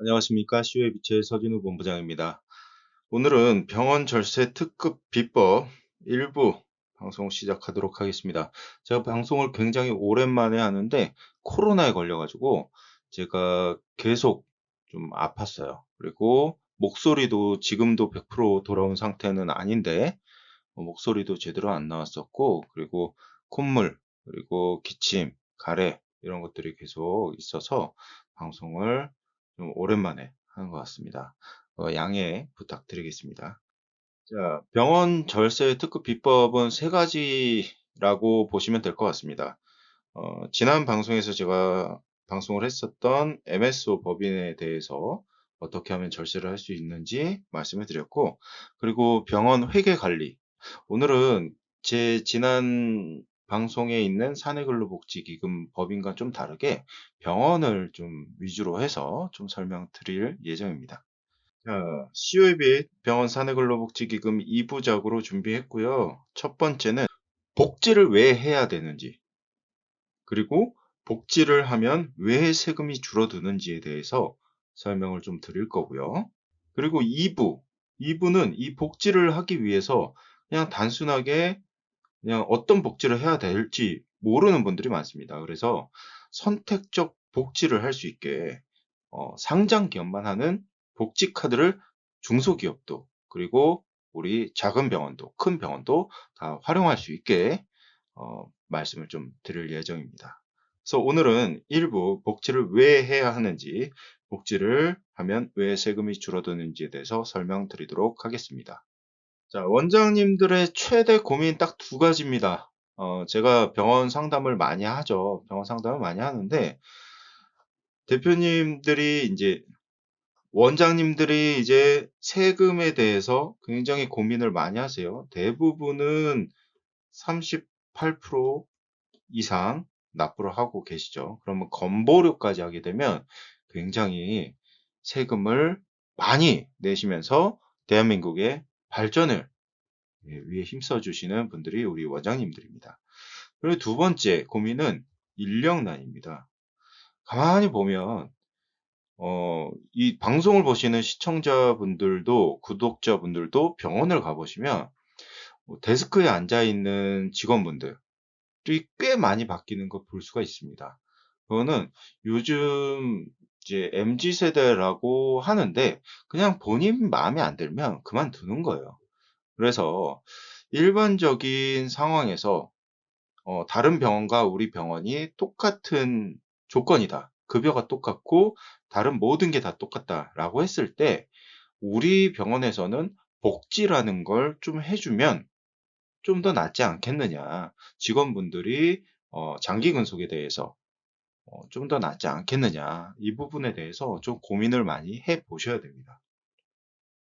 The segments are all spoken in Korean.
안녕하십니까. CO의 빛의 서진우 본부장입니다. 오늘은 병원 절세 특급 비법 일부 방송 시작하도록 하겠습니다. 제가 방송을 굉장히 오랜만에 하는데 코로나에 걸려가지고 제가 계속 좀 아팠어요. 그리고 목소리도 지금도 100% 돌아온 상태는 아닌데 목소리도 제대로 안 나왔었고, 그리고 콧물, 그리고 기침, 가래 이런 것들이 계속 있어서 방송을 좀 오랜만에 하는 것 같습니다. 양해 부탁드리겠습니다. 자, 병원 절세 특급 비법은 세 가지라고 보시면 될 것 같습니다. 지난 방송에서 제가 방송을 했었던 MSO 법인에 대해서 어떻게 하면 절세를 할 수 있는지 말씀을 드렸고, 그리고 병원 회계 관리. 오늘은 제 지난 방송에 있는 사내근로복지기금 법인과 좀 다르게 병원을 좀 위주로 해서 좀 설명드릴 예정입니다. 자, COEB 병원 사내근로복지기금 2부작으로 준비했고요. 첫 번째는 복지를 왜 해야 되는지, 그리고 복지를 하면 왜 세금이 줄어드는지에 대해서 설명을 좀 드릴 거고요. 그리고 2부는 이 복지를 하기 위해서 그냥 단순하게 그냥 어떤 복지를 해야 될지 모르는 분들이 많습니다. 그래서 선택적 복지를 할 수 있게 상장 기업만 하는 복지 카드를 중소기업도, 그리고 우리 작은 병원도 큰 병원도 다 활용할 수 있게 말씀을 좀 드릴 예정입니다. 그래서 오늘은 일부 복지를 왜 해야 하는지, 복지를 하면 왜 세금이 줄어드는지에 대해서 설명드리도록 하겠습니다. 자, 원장님들의 최대 고민 딱 두 가지입니다. 제가 병원 상담을 많이 하죠. 병원 상담을 많이 하는데, 대표님들이 이제, 원장님들이 이제 세금에 대해서 굉장히 고민을 많이 하세요. 대부분은 38% 이상 납부를 하고 계시죠. 그러면 건보료까지 하게 되면 굉장히 세금을 많이 내시면서 대한민국의 발전을 위해 힘써 주시는 분들이 우리 원장님들입니다. 그리고 두 번째 고민은 인력난입니다. 가만히 보면 이 방송을 보시는 시청자분들도, 구독자분들도 병원을 가보시면 데스크에 앉아 있는 직원분들이 꽤 많이 바뀌는 거 볼 수가 있습니다. 그거는 요즘 이제 MZ 세대라고 하는데 그냥 본인 마음에 안 들면 그만두는 거예요. 그래서 일반적인 상황에서 다른 병원과 우리 병원이 똑같은 조건이다. 급여가 똑같고 다른 모든 게 다 똑같다라고 했을 때 우리 병원에서는 복지라는 걸 좀 해주면 좀 더 낫지 않겠느냐. 직원분들이 장기 근속에 대해서 좀 더 낫지 않겠느냐. 이 부분에 대해서 좀 고민을 많이 해 보셔야 됩니다.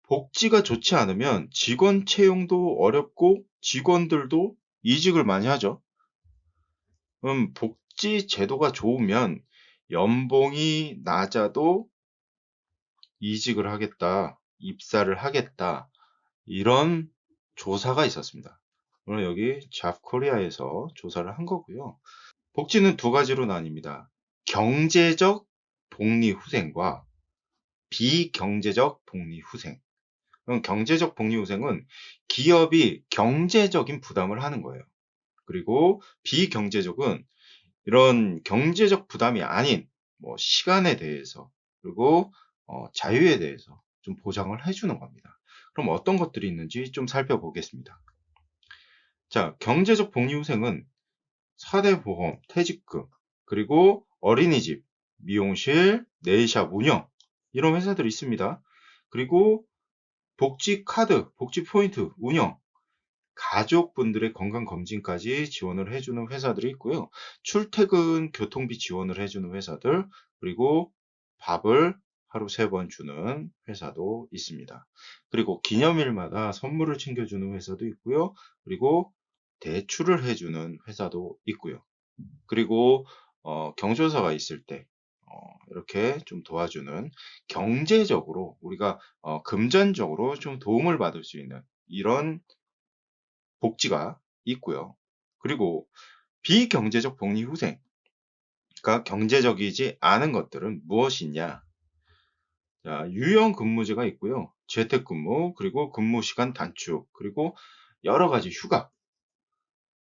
복지가 좋지 않으면 직원 채용도 어렵고 직원들도 이직을 많이 하죠. 복지 제도가 좋으면 연봉이 낮아도 이직을 하겠다, 입사를 하겠다, 이런 조사가 있었습니다. 오늘 여기 잡코리아에서 조사를 한 거고요. 복지는 두 가지로 나뉩니다. 경제적 복리후생과 비경제적 복리후생. 그럼 경제적 복리후생은 기업이 경제적인 부담을 하는 거예요. 그리고 비경제적은 이런 경제적 부담이 아닌 뭐 시간에 대해서, 그리고 자유에 대해서 좀 보장을 해주는 겁니다. 그럼 어떤 것들이 있는지 좀 살펴보겠습니다. 자, 경제적 복리후생은 4대 보험, 퇴직금, 그리고 어린이집, 미용실, 네일샵 운영, 이런 회사들이 있습니다. 그리고 복지 카드, 복지 포인트 운영, 가족분들의 건강검진까지 지원을 해주는 회사들이 있고요. 출퇴근 교통비 지원을 해주는 회사들, 그리고 밥을 하루 3번 주는 회사도 있습니다. 그리고 기념일마다 선물을 챙겨주는 회사도 있고요. 그리고 대출을 해주는 회사도 있고요. 그리고 경조사가 있을 때 이렇게 좀 도와주는, 경제적으로 우리가 금전적으로 좀 도움을 받을 수 있는 이런 복지가 있고요. 그리고 비경제적 복리후생, 그러니까 경제적이지 않은 것들은 무엇이냐? 자, 유형 근무제가 있고요. 재택근무, 그리고 근무 시간 단축, 그리고 여러 가지 휴가,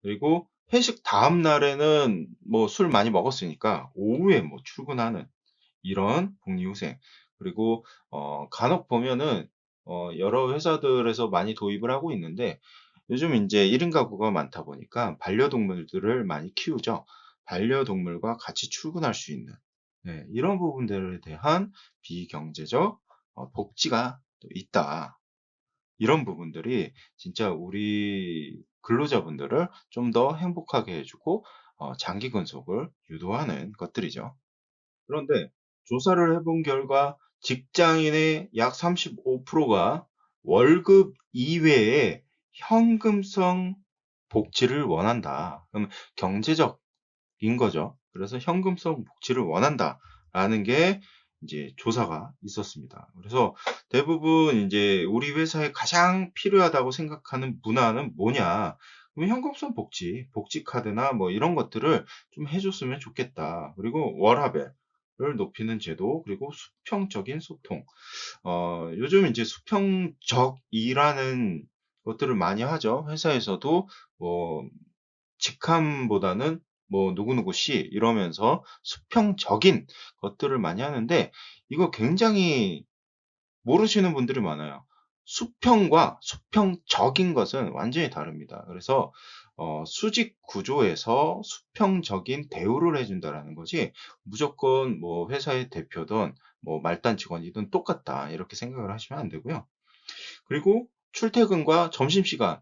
그리고 회식 다음 날에는 뭐 술 많이 먹었으니까 오후에 뭐 출근하는 이런 복리후생. 그리고 간혹 보면은 여러 회사들에서 많이 도입을 하고 있는데 요즘 인제 1인 가구가 많다 보니까 반려동물들을 많이 키우죠. 반려동물과 같이 출근할 수 있는, 네, 이런 부분들에 대한 비경제적 복지가 또 있다. 이런 부분들이 진짜 우리 근로자분들을 좀 더 행복하게 해 주고 장기 근속을 유도하는 것들이죠. 그런데 조사를 해본 결과 직장인의 약 35%가 월급 이외에 현금성 복지를 원한다. 그럼 경제적인 거죠. 그래서 현금성 복지를 원한다라는 게 이제 조사가 있었습니다. 그래서 대부분 이제 우리 회사에 가장 필요하다고 생각하는 문화는 뭐냐? 그럼 현금성 복지, 복지 카드나 뭐 이런 것들을 좀 해줬으면 좋겠다. 그리고 워라밸을 높이는 제도, 그리고 수평적인 소통. 요즘 이제 수평적이라는 것들을 많이 하죠. 회사에서도 뭐 직함보다는 뭐 누구누구 씨 이러면서 수평적인 것들을 많이 하는데 이거 굉장히 모르시는 분들이 많아요. 수평과 수평적인 것은 완전히 다릅니다. 그래서 수직 구조에서 수평적인 대우를 해 준다라는 거지 무조건 뭐 회사의 대표든 뭐 말단 직원이든 똑같다 이렇게 생각을 하시면 안 되고요. 그리고 출퇴근과 점심시간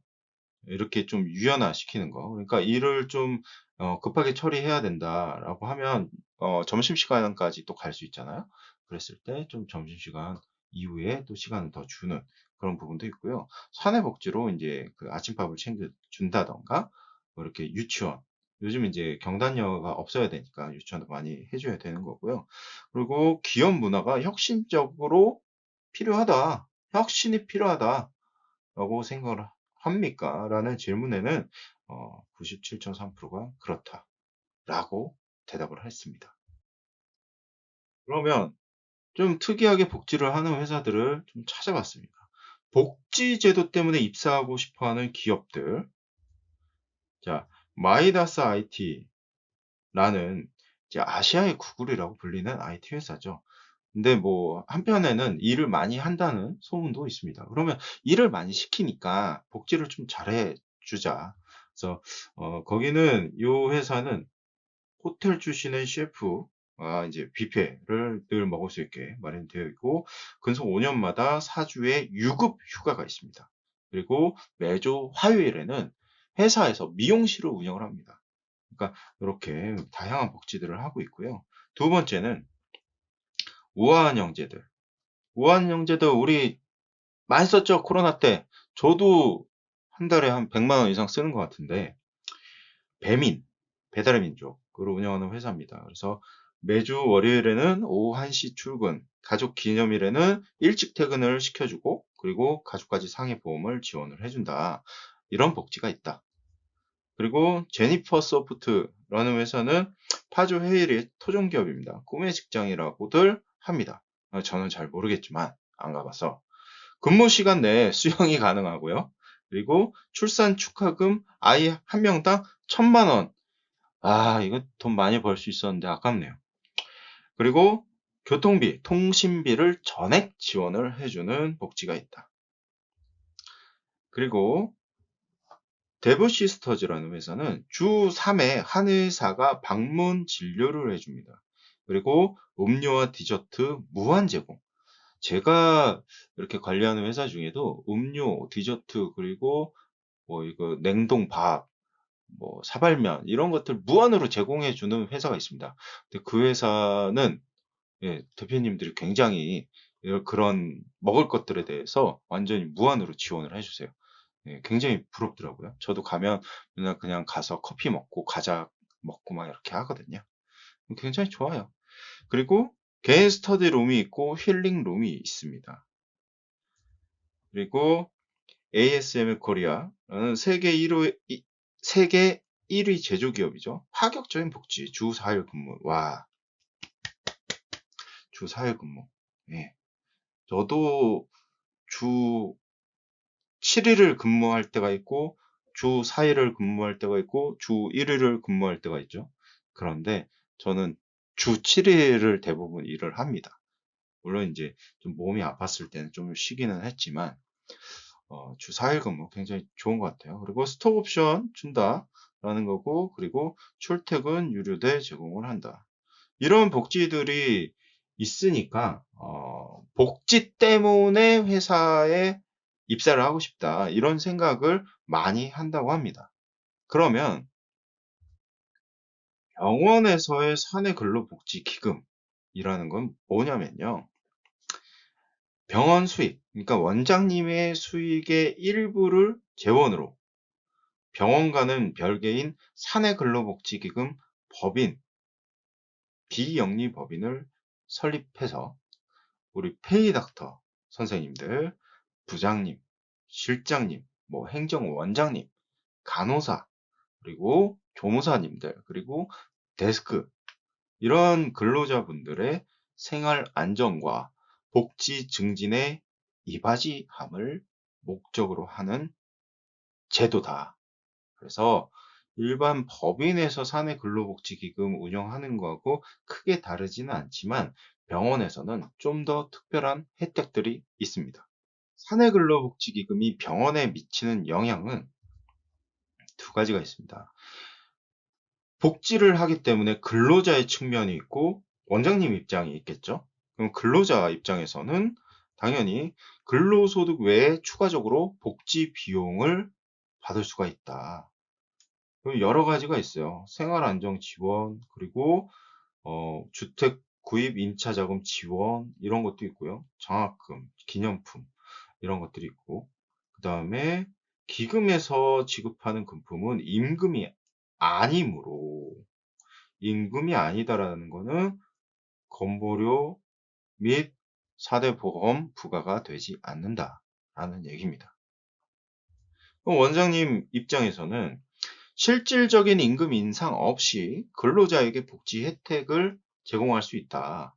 이렇게 좀 유연화시키는 거. 그러니까 일을 좀 급하게 처리해야 된다라고 하면 점심시간까지 또 갈 수 있잖아요. 그랬을 때 좀 점심시간 이후에 또 시간을 더 주는 그런 부분도 있고요. 사내 복지로 인제 그 아침밥을 챙겨 준다든가 뭐 이렇게 유치원, 요즘 인제 경단녀가 없어야 되니까 유치원도 많이 해 줘야 되는 거고요. 그리고 기업 문화가 혁신적으로 필요하다. '혁신이 필요하다.'라고 생각을 합니까? 라는 질문에는 97.3%가 "그렇다."라고 대답을 했습니다. 그러면 좀 특이하게 복지를 하는 회사들을 좀 찾아봤습니다. 복지 제도 때문에 입사하고 싶어 하는 기업들. 자, 마이다스 IT라는 이제 아시아의 구글이라고 불리는 IT 회사죠. 근데 뭐 한편에는 일을 많이 한다는 소문도 있습니다. 그러면 일을 많이 시키니까 복지를 좀 잘해 주자. 그래서 거기는 요 회사는 호텔 출신의 셰프가 이제 뷔페를 늘 먹을 수 있게 마련되어 있고 근속 5 년마다 사주에 유급 휴가가 있습니다. 그리고 매주 화요일에는 회사에서 미용실을 운영을 합니다. 그러니까 요렇게 다양한 복지들을 하고 있고요. 두 번째는 우아한 형제들. 우아한 형제들 우리 많이 썼죠, 코로나 때. 저도 한 달에 한 100만 원 이상 쓰는 것 같은데 배민, 배달의 민족을 운영하는 회사입니다. 그래서 매주 월요일에는 오후 1시 출근, 가족 기념일에는 일찍 퇴근을 시켜주고 그리고 가족까지 상해 보험을 지원을 해준다. 이런 복지가 있다. 그리고 제니퍼 소프트라는 회사는 파주 헤일의 토종 기업입니다. 꿈의 직장이라고들 합니다. 저는 잘 모르겠지만 안 가봐서. 근무 시간 내에 수영이 가능하고요. 그리고 출산 축하금 아이 한 명당 1,000만 원. 아, 이거 돈 많이 벌 수 있었는데 아깝네요. 그리고 교통비, 통신비를 전액 지원을 해주는 복지가 있다. 그리고 데브 시스터즈라는 회사는 주 3회 한 회사가 방문 진료를 해줍니다. 그리고 음료와 디저트 무한 제공. 제가 이렇게 관리하는 회사 중에도 음료, 디저트, 그리고 뭐 이거 냉동 밥, 뭐 사발면 이런 것들 무한으로 제공해 주는 회사가 있습니다. 근데 그 회사는 예, 대표님들이 굉장히 그런 먹을 것들에 대해서 완전히 무한으로 지원을 해 주세요. 예, 굉장히 부럽더라고요. 저도 가면 맨날 그냥 가서 커피 먹고 과자 먹고 막 이렇게 하거든요. 굉장히 좋아요. 그리고 개인 스터디 룸이 있고 힐링 룸이 있습니다. 그리고 ASML 코리아라는 세계 1위 제조기업이죠. 파격적인 복지, 주 4일 근무. 와, 주 4일 근무. 예. 저도 주 7일을 근무할 때가 있고, 주 4일을 근무할 때가 있고, 주 1일을 근무할 때가 있죠. 그런데 저는 주 7일을 대부분 일을 합니다. 물론 이제 좀 몸이 아팠을 때는 좀 쉬기는 했지만, 주 4일 근무 굉장히 좋은 것 같아요. 그리고 스톡 옵션 준다라는 거고, 그리고 출퇴근 유료대 제공을 한다. 이런 복지들이 있으니까, 복지 때문에 회사에 입사를 하고 싶다. 이런 생각을 많이 한다고 합니다. 그러면 병원에서의 사내 근로복지 기금이라는 건 뭐냐면요. 병원 수익, 그러니까 원장님의 수익의 일부를 재원으로 병원과는 별개인 사내근로복지기금 법인, 비영리법인을 설립해서 우리 페이닥터 선생님들, 부장님, 실장님, 뭐 행정원장님, 간호사, 그리고 조무사님들, 그리고 데스크, 이런 근로자분들의 생활 안정과 복지 증진에 이바지함을 목적으로 하는 제도다. 그래서 일반 법인에서 사내 근로복지기금 운영하는 거하고 크게 다르지는 않지만 병원에서는 좀 더 특별한 혜택들이 있습니다. 사내 근로복지기금이 병원에 미치는 영향은 두 가지가 있습니다. 복지를 하기 때문에 근로자의 측면이 있고 원장님 입장이 있겠죠. 그럼 근로자 입장에서는 당연히 근로소득 외에 추가적으로 복지 비용을 받을 수가 있다. 여러 가지가 있어요. 생활안정 지원, 그리고 주택 구입 임차 자금 지원 이런 것도 있고요. 장학금, 기념품 이런 것들이 있고, 그다음에 기금에서 지급하는 금품은 아니므로 임금이 아니다라는 거는 건보료 및 4대 보험 부과가 되지 않는다라는 얘기입니다. 그럼 원장님 입장에서는 실질적인 임금 인상 없이 근로자에게 복지 혜택을 제공할 수 있다.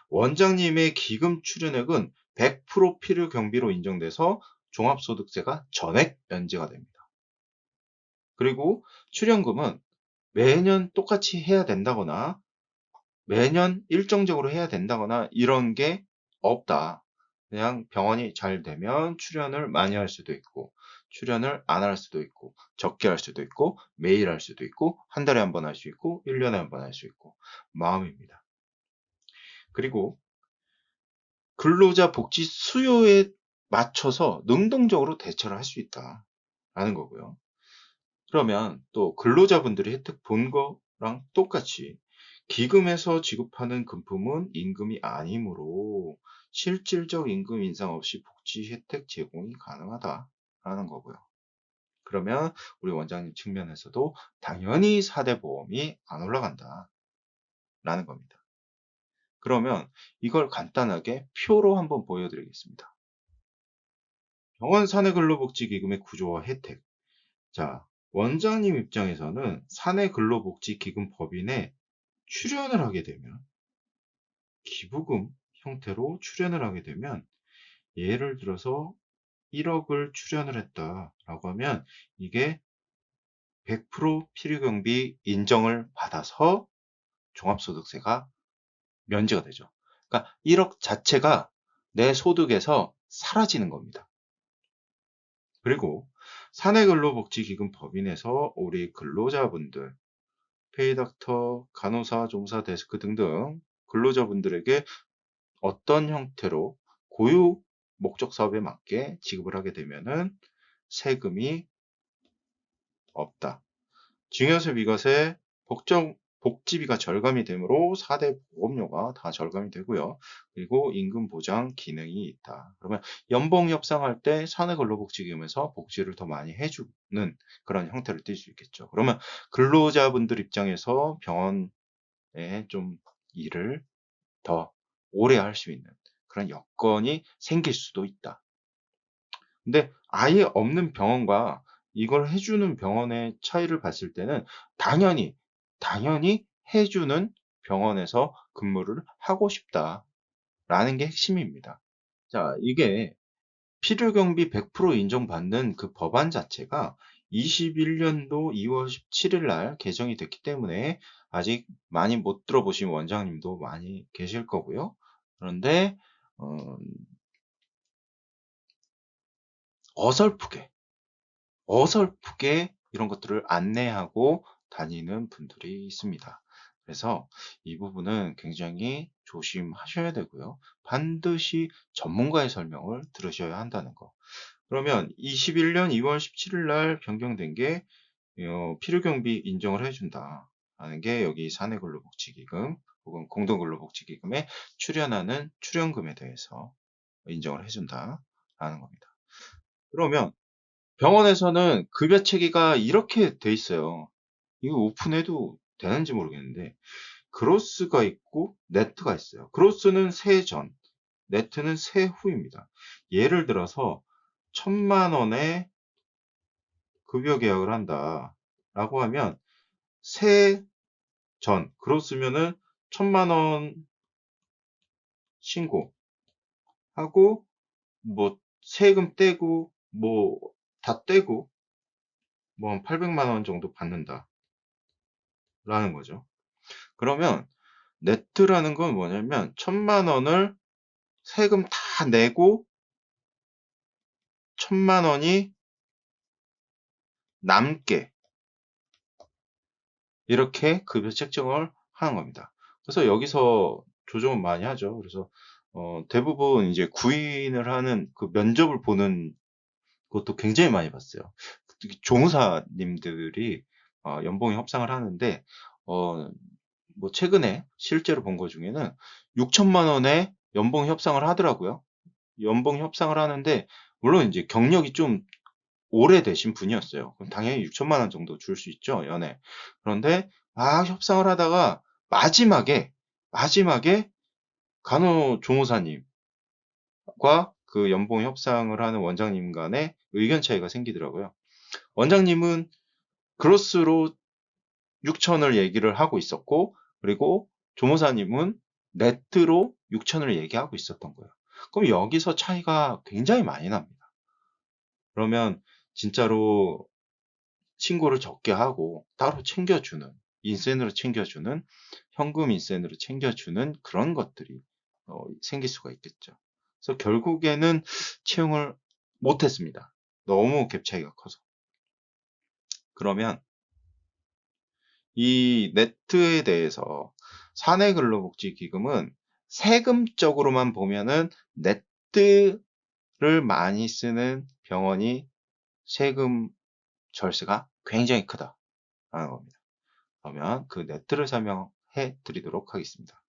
원장님의 기금 출연액은 100% 필요 경비로 인정돼서 종합소득세가 전액 면제가 됩니다. 그리고 출연금은 매년 똑같이 해야 된다거나 매년 일정적으로 해야 된다거나 이런 게 없다. 그냥 병원이 잘 되면 출연을 많이 할 수도 있고, 출연을 안 할 수도 있고, 적게 할 수도 있고, 매일 할 수도 있고, 한 달에 한 번 할 수 있고, 1년에 한 번 할 수 있고, 마음입니다. 그리고 근로자 복지 수요에 맞춰서 능동적으로 대처를 할 수 있다라는 거고요. 그러면 또 근로자분들이 혜택 본 거랑 똑같이 기금에서 지급하는 금품은 임금이 아니므로 실질적 임금 인상 없이 복지 혜택 제공이 가능하다라는 거고요. 그러면 우리 원장님 측면에서도 당연히 4대 보험이 안 올라간다라는 겁니다. 그러면 이걸 간단하게 표로 한번 보여드리겠습니다. 병원 사내 근로복지기금의 구조와 혜택. 자, 원장님 입장에서는 사내 근로복지기금 법인에 출연을 하게 되면 기부금 형태로 출연을 하게 되면 예를 들어서 1억을 출연을 했다라고 하면 이게 100% 필요경비 인정을 받아서 종합소득세가 면제가 되죠. 그러니까 1억 자체가 내 소득에서 사라지는 겁니다. 그리고 사내근로복지기금 법인에서 우리 근로자분들, 페이닥터, 간호사, 조무사, 데스크 등등 근로자분들에게 어떤 형태로 고유 목적 사업에 맞게 지급을 하게 되면은 세금이 없다. 증여세, 비과세, 복지비가 절감이 되므로 4대 보험료가 다 절감이 되고요. 그리고 임금 보장 기능이 있다. 그러면 연봉 협상할 때 사내근로복지기금에서 복지를 더 많이 해주는 그런 형태를 띌 수 있겠죠. 그러면 근로자분들 입장에서 병원에 좀 일을 더 오래 할 수 있는 그런 여건이 생길 수도 있다. 근데 아예 없는 병원과 이걸 해주는 병원의 차이를 봤을 때는 당연히 해주는 병원에서 근무를 하고 싶다라는 게 핵심입니다. 자, 이게 필요경비 100% 인정받는 그 법안 자체가 21년도 2월 17일 날 개정이 됐기 때문에 아직 많이 못 들어보신 원장님도 많이 계실 거고요. 그런데 어, 어설프게 이런 것들을 안내하고 다니는 분들이 있습니다. 그래서 이 부분은 굉장히 조심하셔야 되고요. 반드시 전문가의 설명을 들으셔야 한다는 거. 그러면 21년 2월 17일 날 변경된 게 필요경비 인정을 해준다 하는 게 여기 사내근로복지기금 혹은 공동근로복지기금에 출연하는 출연금에 대해서 인정을 해준다 라는 겁니다. 그러면 병원에서는 급여 체계가 이렇게 돼 있어요. 이거 오픈해도 되는지 모르겠는데 그로스가 있고 네트가 있어요. 그로스는 세전, 네트는 세후입니다. 예를 들어서 1,000만 원에 급여 계약을 한다라고 하면 세전 그로스면은 1,000만 원 신고하고 뭐 세금 떼고 뭐 다 떼고 뭐 한 800만 원 정도 받는다라는 거죠. 그러면 네트라는 건 뭐냐면 1,000만 원을 세금 다 내고 1,000만 원이 남게 이렇게 급여 책정을 하는 겁니다. 그래서 여기서 조정은 많이 하죠. 그래서 대부분 이제 구인을 하는 그 면접을 보는 것도 굉장히 많이 봤어요. 특히 조무사님들이 연봉이 협상을 하는데 어, 뭐 최근에 실제로 본 것 중에는 6천만 원에 연봉 협상을 하더라고요. 연봉 협상을 하는데 물론 이제 경력이 좀 오래되신 분이었어요. 그럼 당연히 6천만 원 정도 줄 수 있죠, 연애. 그런데 막 협상을 하다가 마지막에 간호조무사님과 그 연봉 협상을 하는 원장님 간에 의견 차이가 생기더라고요. 원장님은 그로스로 6천을 얘기를 하고 있었고, 그리고 조무사님은 네트로 6천을 얘기하고 있었던 거예요. 그럼 여기서 차이가 굉장히 많이 납니다. 그러면 진짜로 신고를 적게 하고 따로 챙겨주는, 인센으로 챙겨주는, 현금 인센으로 챙겨주는 그런 것들이 생길 수가 있겠죠. 그래서 결국에는 채용을 못했습니다. 너무 갭 차이가 커서. 그러면 이 네트에 대해서 사내근로복지기금은 세금적으로만 보면은 네트를 많이 쓰는 병원이 세금 절세가 굉장히 크다라는 겁니다. 그러면 그 네트를 설명해 드리도록 하겠습니다.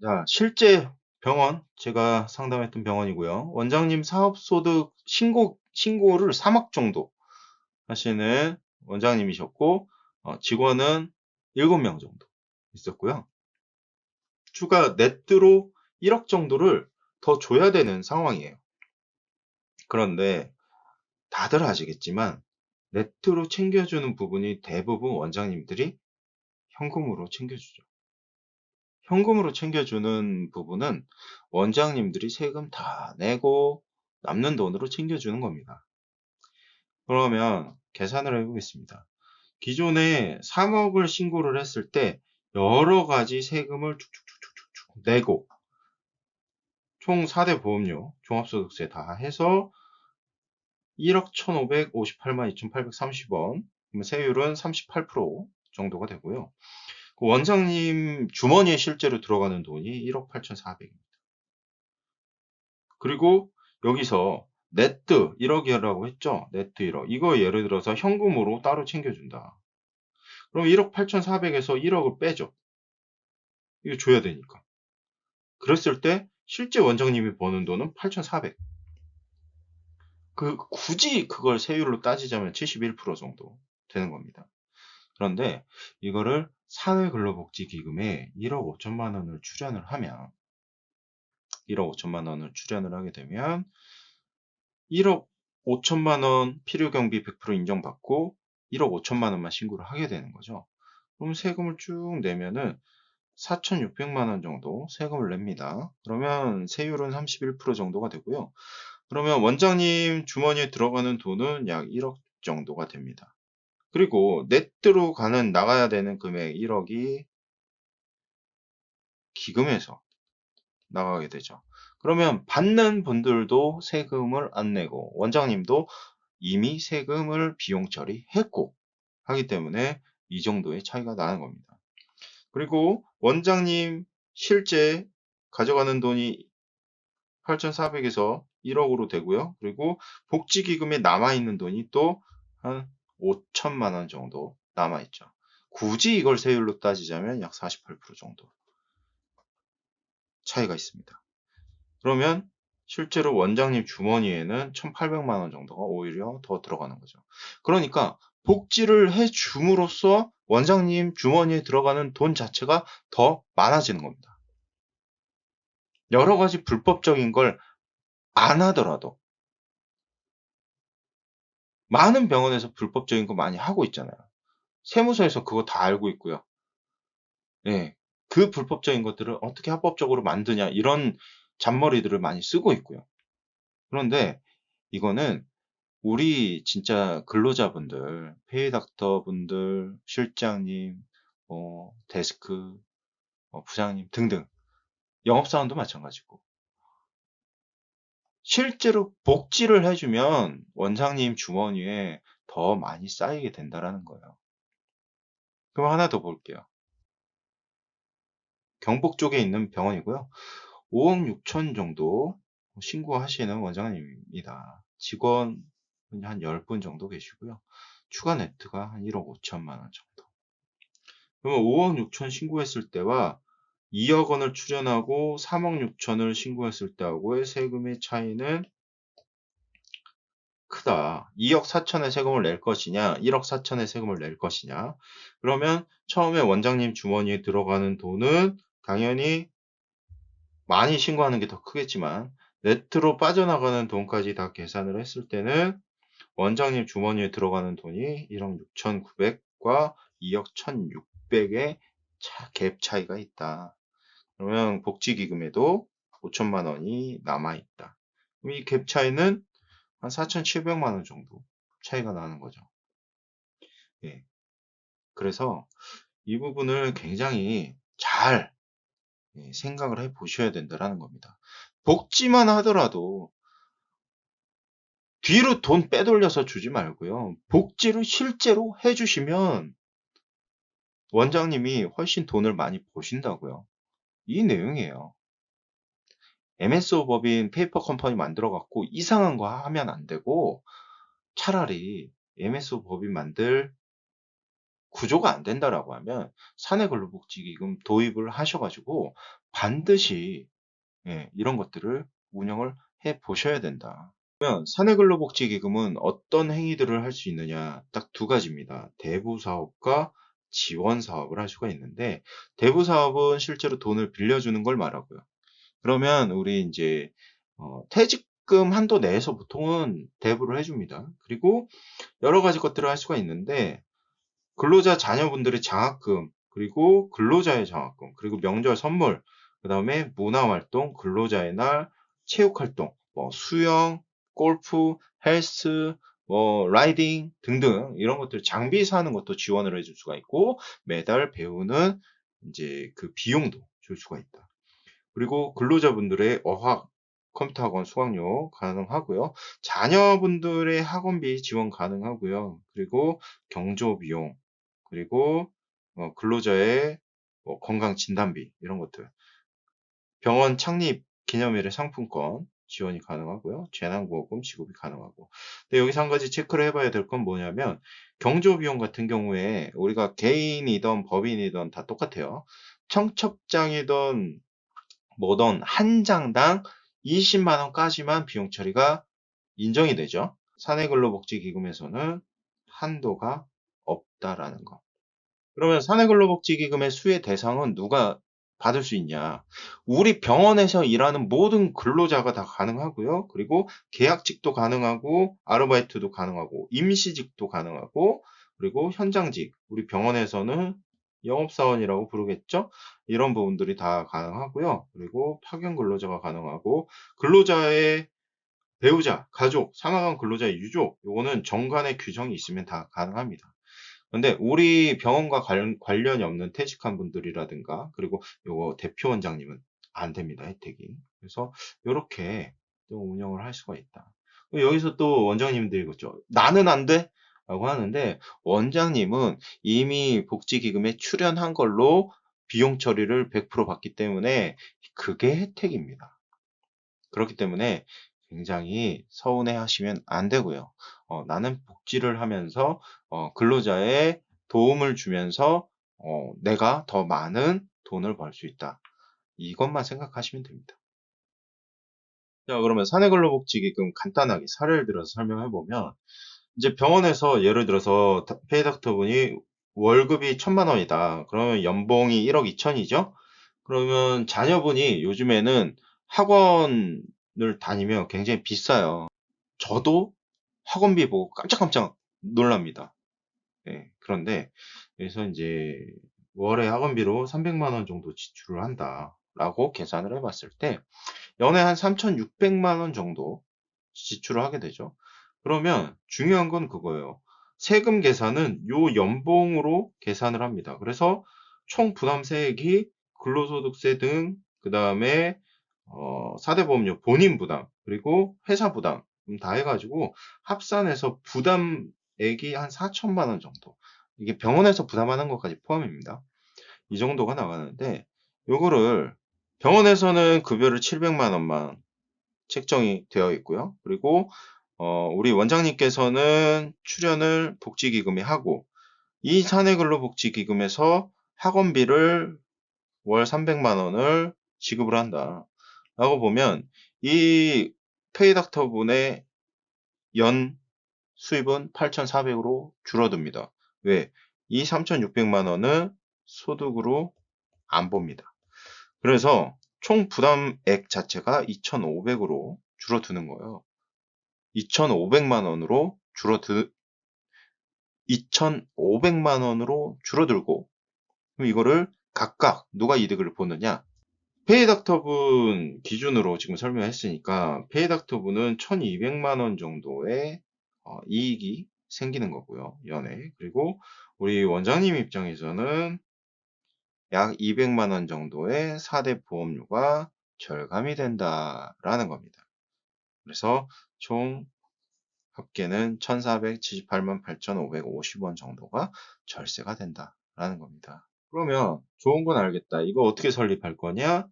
자, 실제 병원, 제가 상담했던 병원이고요. 원장님 사업소득 신고를 3억 정도 하시는 원장님이셨고, 직원은 7명 정도 있었고요. 추가 네트로 1억 정도를 더 줘야 되는 상황이에요. 그런데 다들 아시겠지만, 네트로 챙겨주는 부분이 대부분 원장님들이 현금으로 챙겨주죠. 현금으로 챙겨주는 부분은 원장님들이 세금 다 내고 남는 돈으로 챙겨주는 겁니다. 그러면 계산을 해보겠습니다. 기존에 3억을 신고를 했을 때 여러 가지 세금을 쭉쭉쭉쭉쭉 내고 총 4대 보험료, 종합소득세 다 해서 1억 1,558만 2,830원, 세율은 38% 정도가 되고요. 그 원장님 주머니에 실제로 들어가는 돈이 1억 8,400입니다. 그리고 여기서 네트 1억이라고 했죠? 네트 1억. 이거 예를 들어서 현금으로 따로 챙겨준다. 그럼 1억 8,400에서 1억을 빼죠. 이거 줘야 되니까. 그랬을 때 실제 원장님이 버는 돈은 8,400. 굳이 그걸 세율로 따지자면 71% 정도 되는 겁니다. 그런데 이거를 사회근로복지기금에 1억 5천만 원을 출연을 하면 1억 5천만 원을 출연을 하게 되면 1억 5천만 원 필요경비 100% 인정받고 1억 5천만 원만 신고를 하게 되는 거죠. 그럼 세금을 쭉 내면은 4,600만 원 정도 세금을 냅니다. 그러면 세율은 31% 정도가 되고요. 그러면 원장님 주머니에 들어가는 돈은 약 1억 정도가 됩니다. 그리고 네트로 나가야 되는 금액 1억이 기금에서 나가게 되죠. 그러면 받는 분들도 세금을 안 내고 원장님도 이미 세금을 비용 처리했고 하기 때문에 이 정도의 차이가 나는 겁니다. 그리고 원장님 실제 가져가는 돈이 8,400에서 1억으로 되고요. 그리고 복지기금에 남아있는 돈이 또 한 5천만 원 정도 남아있죠. 굳이 이걸 세율로 따지자면 약 48% 정도 차이가 있습니다. 그러면 실제로 원장님 주머니에는 1,800만 원 정도가 오히려 더 들어가는 거죠. 그러니까 복지를 해 줌으로써 원장님 주머니에 들어가는 돈 자체가 더 많아지는 겁니다. 여러 가지 불법적인 걸 안 하더라도 많은 병원에서 불법적인 거 많이 하고 있잖아요. 세무서에서 그거 다 알고 있고요. 예. 그 불법적인 것들을 어떻게 합법적으로 만드냐 이런 잔머리들을 많이 쓰고 있고요. 그런데 이거는 우리 진짜 근로자분들, 페이닥터 분들, 실장님, 데스크, 부장님 등등 영업사원도 마찬가지고 실제로 복지를 해주면 원장님 주머니에 더 많이 쌓이게 된다라는 거예요. 그럼 하나 더 볼게요. 경북 쪽에 있는 병원이고요. 5억 6천 정도 신고하시는 원장님입니다. 직원 한 10분 정도 계시고요. 추가 네트가 한 1억 5천만 원 정도. 그러면 5억 6천 신고했을 때와 2억 원을 출연하고 3억 6천을 신고했을 때하고의 세금의 차이는 크다. 2억 4천의 세금을 낼 것이냐, 1억 4천의 세금을 낼 것이냐. 그러면 처음에 원장님 주머니에 들어가는 돈은 당연히 많이 신고하는 게 더 크겠지만 네트로 빠져나가는 돈까지 다 계산을 했을 때는 원장님 주머니에 들어가는 돈이 1억 6,900과 2억 1,600의 갭 차이가 있다. 그러면 복지기금에도 5천만 원이 남아있다. 그럼 이 갭 차이는 한 4,700만 원 정도 차이가 나는 거죠. 예. 그래서 이 부분을 굉장히 잘 생각을 해 보셔야 된다라는 겁니다. 복지만 하더라도 뒤로 돈 빼돌려서 주지 말고요. 복지를 실제로 해 주시면 원장님이 훨씬 돈을 많이 버신다고요. 이 내용이에요. MSO 법인 페이퍼 컴퍼니 만들어 갖고 이상한 거 하면 안 되고 차라리 MSO 법인 만들 구조가 안 된다라고 하면 사내근로복지기금 도입을 하셔 가지고 반드시 이런 것들을 운영을 해 보셔야 된다. 그러면 사내근로복지기금은 어떤 행위들을 할 수 있느냐 딱 두 가지입니다. 대부사업과 지원사업을 할 수가 있는데 대부사업은 실제로 돈을 빌려주는 걸 말하고요. 그러면 우리 인제 퇴직금 한도 내에서 보통은 대부를 해 줍니다. 그리고 여러 가지 것들을 할 수가 있는데 근로자 자녀분들의 장학금, 그리고 근로자의 장학금, 그리고 명절 선물, 그다음에 문화활동, 근로자의 날, 체육활동, 뭐 수영, 골프, 헬스, 뭐 라이딩 등등 이런 것들 장비 사는 것도 지원을 해줄 수가 있고 매달 배우는 이제 그 비용도 줄 수가 있다. 그리고 근로자분들의 어학, 컴퓨터 학원 수강료 가능하고요. 자녀분들의 학원비 지원 가능하고요. 그리고 경조 비용, 그리고 근로자의 뭐 건강 진단비 이런 것들. 병원 창립 기념일의 상품권 지원이 가능하고요. 재난구호금 지급이 가능하고. 근데 여기서 한 가지 체크를 해봐야 될 건 뭐냐면 경조비용 같은 경우에 우리가 개인이든 법인이든 다 똑같아요. 청첩장이든 뭐든 한 장당 20만 원까지만 비용 처리가 인정이 되죠. 사내근로복지기금에서는 한도가 없다라는 거. 그러면 사내근로복지기금의 수혜 대상은 누가 받을 수 있냐? 우리 병원에서 일하는 모든 근로자가 다 가능하고요. 그리고 계약직도 가능하고 아르바이트도 가능하고 임시직도 가능하고 그리고 현장직 우리 병원에서는 영업사원이라고 부르겠죠? 이런 부분들이 다 가능하고요. 그리고 파견 근로자가 가능하고 근로자의 배우자, 가족, 사망한 근로자의 유족 요거는 정관의 규정이 있으면 다 가능합니다. 근데 우리 병원과 관련이 없는 퇴직한 분들이라든가 그리고 요거 대표 원장님은 안 됩니다, 혜택이. 그래서 요렇게 또 운영을 할 수가 있다. 여기서 또 원장님들이 그죠. 나는 안 돼? 라고 하는데 원장님은 이미 복지기금에 출연한 걸로 비용 처리를 100% 받기 때문에 그게 혜택입니다. 그렇기 때문에 굉장히 서운해 하시면 안 되고요. 나는 복지를 하면서 근로자의 도움을 주면서 내가 더 많은 돈을 벌 수 있다. 이것만 생각하시면 됩니다. 자, 그러면 사내근로복지기금 간단하게 사례를 들어서 설명해 보면 이제 병원에서 예를 들어서 페이닥터분이 월급이 1,000만 원이다. 그러면 연봉이 1억 2천이죠? 그러면 자녀분이 요즘에는 학원을 다니면 굉장히 비싸요. 저도 학원비 보고 깜짝깜짝 놀랍니다. 예, 그런데 그래서 이제 월에 학원비로 300만 원 정도 지출을 한다라고 계산을 해봤을 때 연에 한 3,600만 원 정도 지출을 하게 되죠. 그러면 중요한 건 그거예요. 세금 계산은 요 연봉으로 계산을 합니다. 그래서 총 부담세액이 근로소득세 등, 그 다음에 4대 보험료 본인 부담, 그리고 회사 부담 다 해가지고 합산해서 부담액이 한 4천만 원 정도. 이게 병원에서 부담하는 것까지 포함입니다. 이 정도가 나가는데 요거를 병원에서는 급여를 700만 원만 책정이 되어 있고요. 그리고 우리 원장님께서는 출연을 복지기금에 하고 이 사내근로복지기금에서 학원비를 월 300만 원을 지급을 한다. 라고 보면 이 페이닥터 분의 연 수입은 8,400으로 줄어듭니다. 왜? 이 3,600만 원은 소득으로 안 봅니다. 그래서 총 부담액 자체가 2,500으로 줄어드는 거예요. 2,500만 원으로 2,500만 원으로 줄어들고 그럼 이거를 각각 누가 이득을 보느냐? 페이닥터분 기준으로 지금 설명했으니까 페이닥터분은 1,200만 원 정도의 이익이 생기는 거고요. 연에. 그리고 우리 원장님 입장에서는 약 200만 원 정도의 4대 보험료가 절감이 된다라는 겁니다. 그래서 총 합계는 1,478만 8,550원 정도가 절세가 된다라는 겁니다. 그러면 좋은 건 알겠다. 이거 어떻게 설립할 거냐?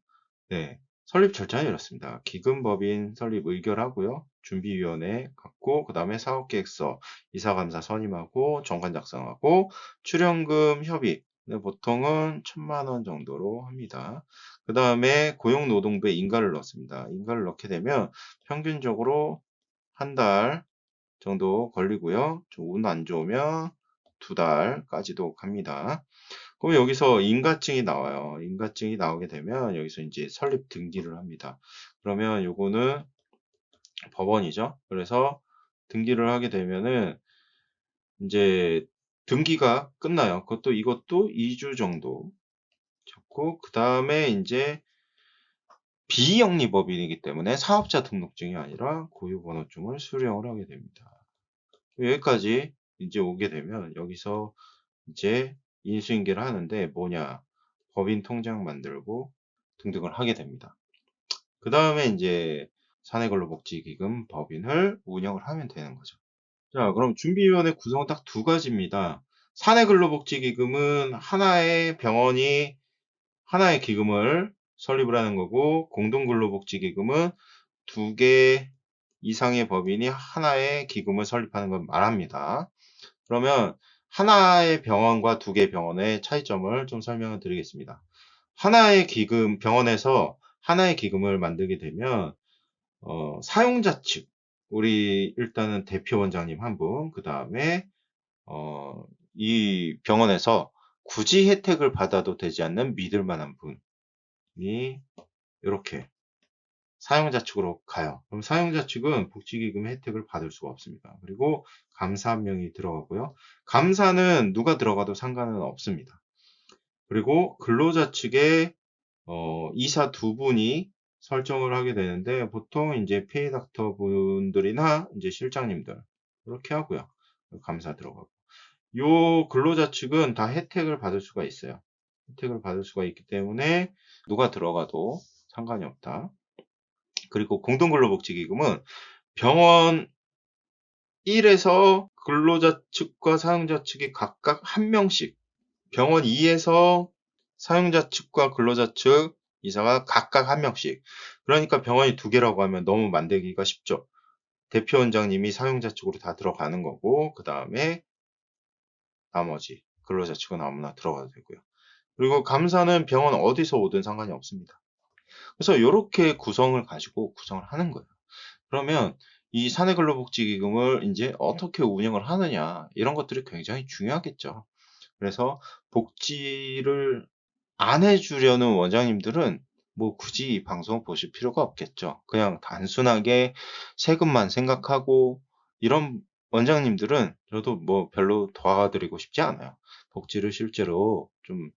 네. 설립 절차는 이렇습니다. 기금법인 설립 의결하고요. 준비위원회 갖고 그 다음에 사업계획서, 이사감사 선임하고 정관 작성하고 출연금 협의 보통은 1,000만 원 정도로 합니다. 그 다음에 고용노동부에 인가를 넣습니다. 인가를 넣게 되면 평균적으로 한 달 정도 걸리고요. 운 안 좋으면 2달까지도 갑니다. 그럼 여기서 인가증이 나와요. 인가증이 나오게 되면 여기서 이제 설립 등기를 합니다. 그러면 요거는 법원이죠. 그래서 등기를 하게 되면은 이제 등기가 끝나요. 이것도 2주 정도 잡고 그 다음에 이제 비영리법인이기 때문에 사업자 등록증이 아니라 고유번호증을 수령을 하게 됩니다. 여기까지 이제 오게 되면 여기서 이제 인수인계를 하는데 뭐냐 법인 통장 만들고 등등을 하게 됩니다. 그 다음에 이제 사내근로복지기금 법인을 운영을 하면 되는 거죠. 자, 그럼 준비위원회 구성은 딱 두 가지입니다. 사내근로복지기금은 하나의 병원이 하나의 기금을 설립을 하는 거고 공동근로복지기금은 2개 이상의 법인이 하나의 기금을 설립하는 걸 말합니다. 그러면 하나의 병원과 2개의 병원의 차이점을 좀 설명을 드리겠습니다. 하나의 기금, 병원에서 하나의 기금을 만들게 되면 사용자 측, 우리 일단은 대표 원장님 한 분, 그 다음에 이 병원에서 굳이 혜택을 받아도 되지 않는 믿을 만한 분이 이렇게 사용자 측으로 가요. 그럼 사용자 측은 복지기금 혜택을 받을 수가 없습니다. 그리고 감사 한 명이 들어가고요. 감사는 누가 들어가도 상관은 없습니다. 그리고 근로자 측에 이사 두 분이 설정을 하게 되는데 보통 이제 페이 닥터 분들이나 이제 실장님들 이렇게 하고요. 감사 들어가고. 요 근로자 측은 다 혜택을 받을 수가 있어요. 혜택을 받을 수가 있기 때문에 누가 들어가도 상관이 없다. 그리고 공동근로복지기금은 병원 1에서 근로자 측과 사용자 측이 각각 한 명씩, 병원 2에서 사용자 측과 근로자 측 이사가 각각 한 명씩. 그러니까 병원이 두 개라고 하면 너무 만들기가 쉽죠. 대표 원장님이 사용자 측으로 다 들어가는 거고, 그 다음에 나머지 근로자 측은 아무나 들어가도 되고요. 그리고 감사는 병원 어디서 오든 상관이 없습니다. 그래서 이렇게 구성을 가지고 구성을 하는 거예요. 그러면 이 사내근로복지기금을 이제 어떻게 운영을 하느냐, 이런 것들이 굉장히 중요하겠죠. 그래서 복지를 안 해주려는 원장님들은 뭐 굳이 이 방송 보실 필요가 없겠죠. 그냥 단순하게 세금만 생각하고 이런 원장님들은 저도 뭐 별로 도와드리고 싶지 않아요. 복지를 실제로 좀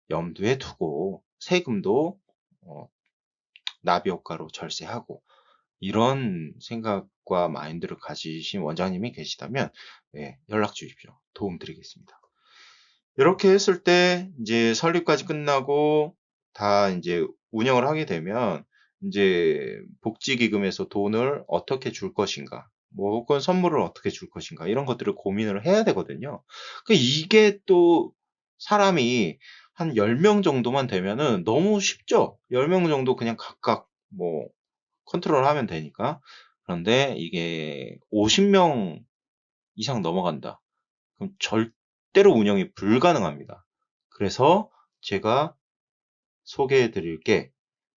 염두에 두고 세금도 나비 효과로 절세하고 이런 생각과 마인드를 가지신 원장님이 계시다면 연락 주십시오. 도움 드리겠습니다. 이렇게 했을 때 이제 설립까지 끝나고 다 이제 운영을 하게 되면 이제 복지기금에서 돈을 어떻게 줄 것인가, 뭐 혹은 선물을 어떻게 줄 것인가 이런 것들을 고민을 해야 되거든요. 이게 또 사람이 한 10명 정도만 되면은 너무 쉽죠. 10명 정도 그냥 각각 뭐 컨트롤하면 되니까. 그런데 이게 50명 이상 넘어간다. 그럼 절대로 운영이 불가능합니다. 그래서 제가 소개해 드릴 게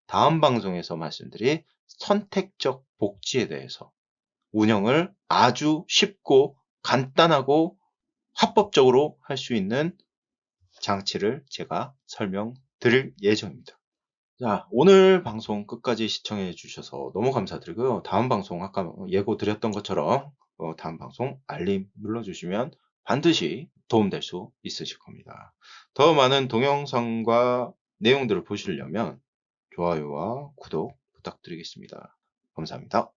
다음 방송에서 말씀드린 선택적 복지에 대해서 운영을 아주 쉽고 간단하고 합법적으로 할 수 있는 장치를 제가 설명드릴 예정입니다. 자, 오늘 방송 끝까지 시청해 주셔서 너무 감사드리고요. 다음 방송 아까 예고 드렸던 것처럼 다음 방송 알림 눌러주시면 반드시 도움될 수 있으실 겁니다. 더 많은 동영상과 내용들을 보시려면 좋아요와 구독 부탁드리겠습니다. 감사합니다.